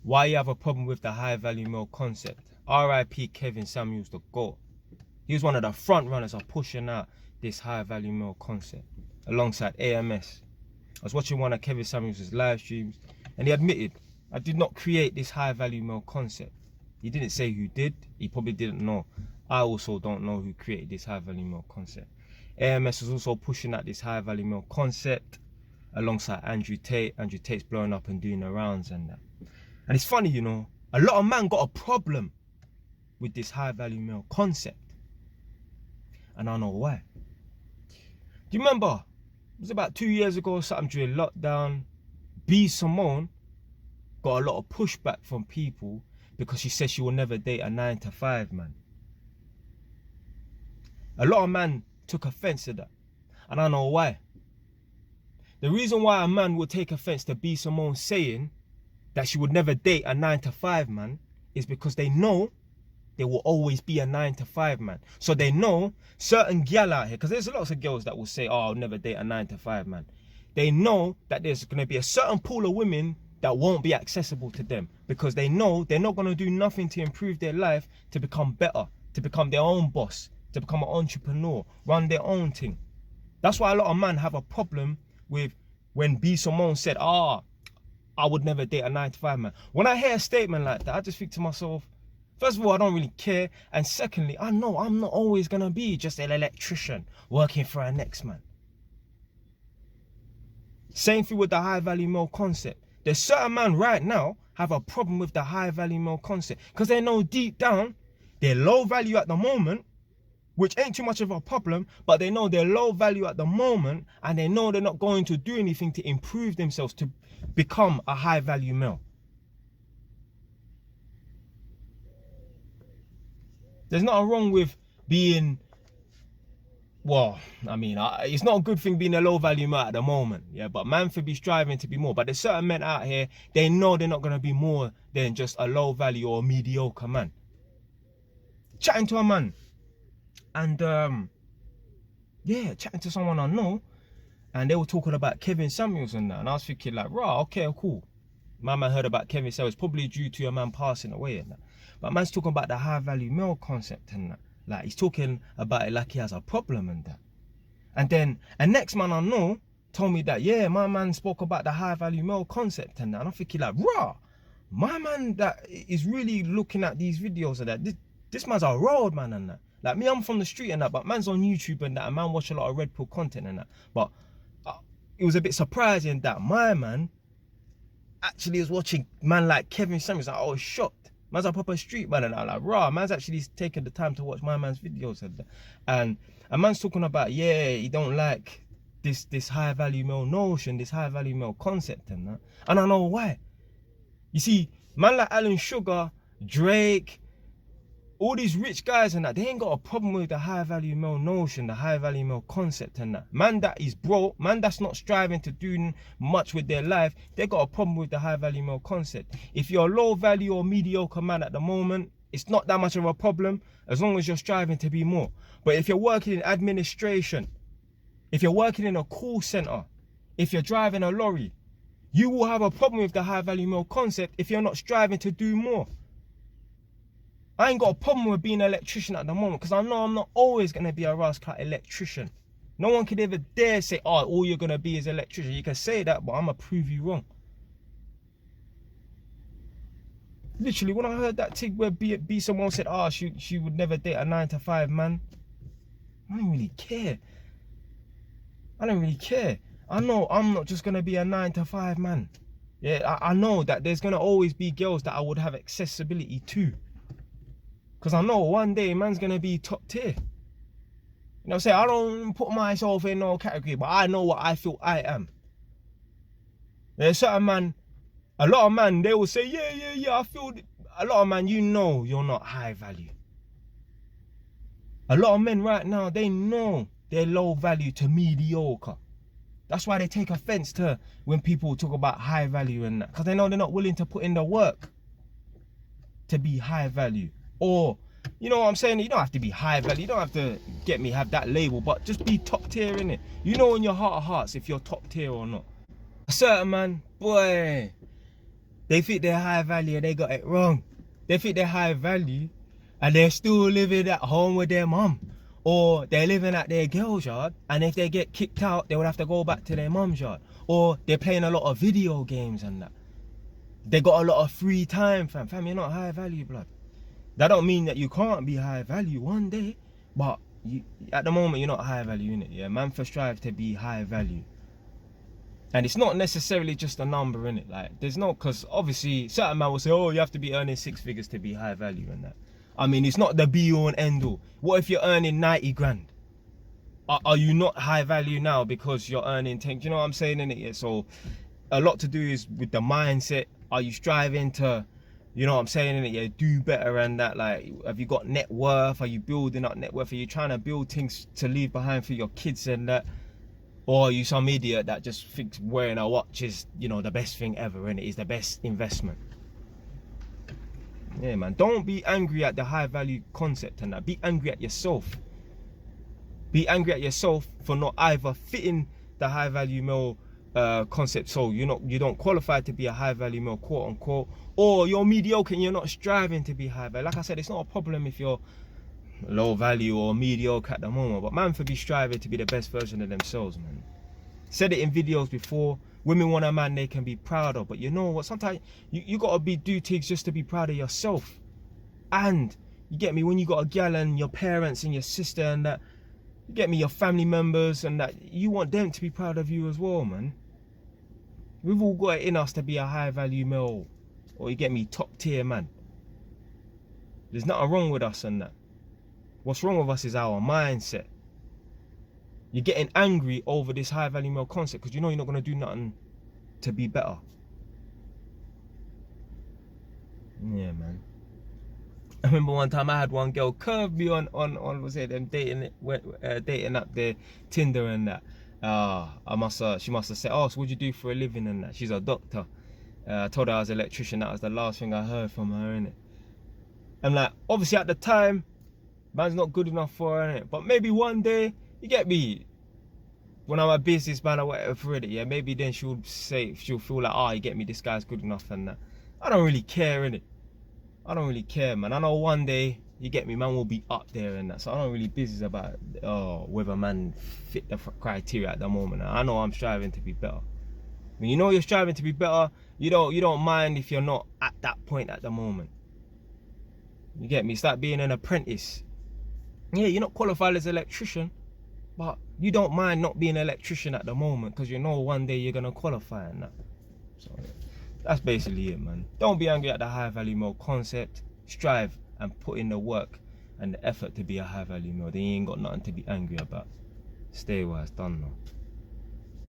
why you have a problem with the high value male concept. R.I.P. Kevin Samuels, the GOAT. He was one of the front runners of pushing out this high value male concept alongside AMS. I was watching one of Kevin Samuels' live streams and he admitted, I did not create this high value male concept. He didn't say who did, he probably didn't know. I also don't know who created this high value male concept. AMS was also pushing out this high value male concept alongside Andrew Tate. Andrew Tate's blowing up and doing the rounds and that. And it's funny, you know, a lot of man got a problem with this high value male concept. And I know why. Do you remember, it was about 2 years ago or something during lockdown, B Simone got a lot of pushback from people because she said she will never date a 9-to-5 man. A lot of men took offense to that. And I know why. The reason why a man would take offense to B Simone saying that she would never date a 9-to-5 man is because they know there will always be a 9-to-5 man. So they know certain gal out here, because there's lots of girls that will say, oh, I'll never date a 9-to-5 man. They know that there's going to be a certain pool of women that won't be accessible to them because they know they're not going to do nothing to improve their life, to become better, to become their own boss, to become an entrepreneur, run their own thing. That's why a lot of men have a problem with when B Simone said, I would never date a 9-to-5 man. When I hear a statement like that, I just think to myself, first of all, I don't really care. And secondly, I know I'm not always going to be just an electrician working for a next man. Same thing with the high value male concept. There's certain men right now have a problem with the high value male concept because they know deep down they're low value at the moment, which ain't too much of a problem, but they know they're low value at the moment and they know they're not going to do anything to improve themselves to become a high value male. There's nothing wrong with being, well, I mean, it's not a good thing being a low value male at the moment, yeah, but man should be striving to be more. But there's certain men out here, they know they're not going to be more than just a low value or mediocre man. Chatting to a man, and yeah, chatting to someone I know, and they were talking about Kevin Samuels and that, and I was thinking like, right, okay, cool. My man heard about Kevin Samuels, probably due to a man passing away and that. But man's talking about the high value male concept and that. Like, he's talking about it like he has a problem and that. And then a next man I know told me that, yeah, my man spoke about the high value male concept and that. And I'm thinking like, rah, my man that is really looking at these videos of that, this man's a road man and that. Like me, I'm from the street and that, but man's on YouTube and that, and man watch a lot of Red Pill content and that. But it was a bit surprising that my man actually is watching man like Kevin Samuels. Like, I was shocked. Man's a proper street man and I'm like, rah, man's actually taking the time to watch my man's videos and that. And a man's talking about, yeah, he don't like this high value male notion, this high value male concept and that. And I know why. You see, man like Alan Sugar, Drake, all these rich guys and that, they ain't got a problem with the high value male notion, the high value male concept and that. Man that is broke, man that's not striving to do much with their life, they got a problem with the high value male concept. If you're a low value or mediocre man at the moment, it's not that much of a problem as long as you're striving to be more. But if you're working in administration, if you're working in a call center, if you're driving a lorry, you will have a problem with the high value male concept if you're not striving to do more. I ain't got a problem with being an electrician at the moment because I know I'm not always going to be a rascal electrician. No one could ever dare say, oh, all you're going to be is an electrician. You can say that, but I'm going to prove you wrong. Literally, when I heard that thing where B someone said, oh, she would never date a 9-to-5 man, I didn't really care. I don't really care. I know I'm not just going to be a 9-to-5 man. Yeah, I know that there's going to always be girls that I would have accessibility to. Because I know one day man's going to be top tier. You know what I'm saying? I don't put myself in no category, but I know what I feel I am. There's certain man, a lot of man, they will say, yeah, I feel it. A lot of man, you know you're not high value. A lot of men right now, they know they're low value to mediocre. That's why they take offense to when people talk about high value and that. Because they know they're not willing to put in the work to be high value. Or, you know what I'm saying? You don't have to be high value. You don't have to have that label, but just be top tier, innit? You know in your heart of hearts if you're top tier or not. A certain man, boy, They think they're high value and they got it wrong. They think they're high value and they're still living at home with their mum. Or they're living at their girl's yard, and if they get kicked out, they would have to go back to their mum's yard. Or they're playing a lot of video games and that. They got a lot of free time, fam. Fam, you're not high value, blood. That don't mean that you can't be high value one day, but at the moment you're not high value, innit? Yeah, man, for strive to be high value. And it's not necessarily just a number, innit? Like, there's no, because obviously certain man will say, oh, you have to be earning 6 figures to be high value and that. I mean, it's not the be all and end all. What if you're earning 90 grand? Are you not high value now because you're earning 10? Do you know what I'm saying, innit? Yeah, so a lot to do is with the mindset. Are you striving to, you know what I'm saying, innit? Yeah, do better and that. Like, have you got net worth? Are you building up net worth? Are you trying to build things to leave behind for your kids and that? Or are you some idiot that just thinks wearing a watch is, you know, the best thing ever, and it is the best investment? Yeah, man. Don't be angry at the high value concept and that. Be angry at yourself. Be angry at yourself for not either fitting the high value male concept, so you don't qualify to be a high value male, quote unquote, or you're mediocre and you're not striving to be high value. Like I said, it's not a problem if you're low value or mediocre at the moment, but man, for be striving to be the best version of themselves, man. Said it in videos before. Women want a man they can be proud of, but you know what? Sometimes you gotta do things just to be proud of yourself. And you get me, when you got a gal and your parents and your sister and that, you get me, your family members and that, you want them to be proud of you as well, man. We've all got it in us to be a high value male, or you get me, top tier man. There's nothing wrong with us and that. What's wrong with us is our mindset. You're getting angry over this high value male concept because you know you're not going to do nothing to be better. Yeah, man. I remember one time I had one girl curve me on was it them dating up their Tinder and that. She must have said, oh, so what'd you do for a living and that? She's a doctor. I told her I was an electrician. That was the last thing I heard from her, innit? And like, obviously at the time, man's not good enough for her, innit? But maybe one day, you get me, when I'm a businessman or whatever, innit? Yeah, maybe then she'll feel like, oh, you get me, this guy's good enough and that. I don't really care, innit? I don't really care, man. I know one day, you get me, man will be up there and that. So I don't really business about whether man fit the criteria at the moment. I know I'm striving to be better. When you know you're striving to be better, you don't mind if you're not at that point at the moment. You get me? Start being an apprentice. Yeah, you're not qualified as an electrician, but you don't mind not being an electrician at the moment because you know one day you're gonna qualify and that. So that's basically it, man. Don't be angry at the high value male concept. Strive and put in the work and the effort to be a high value male. Then you ain't got nothing to be angry about. Stay wise, done now.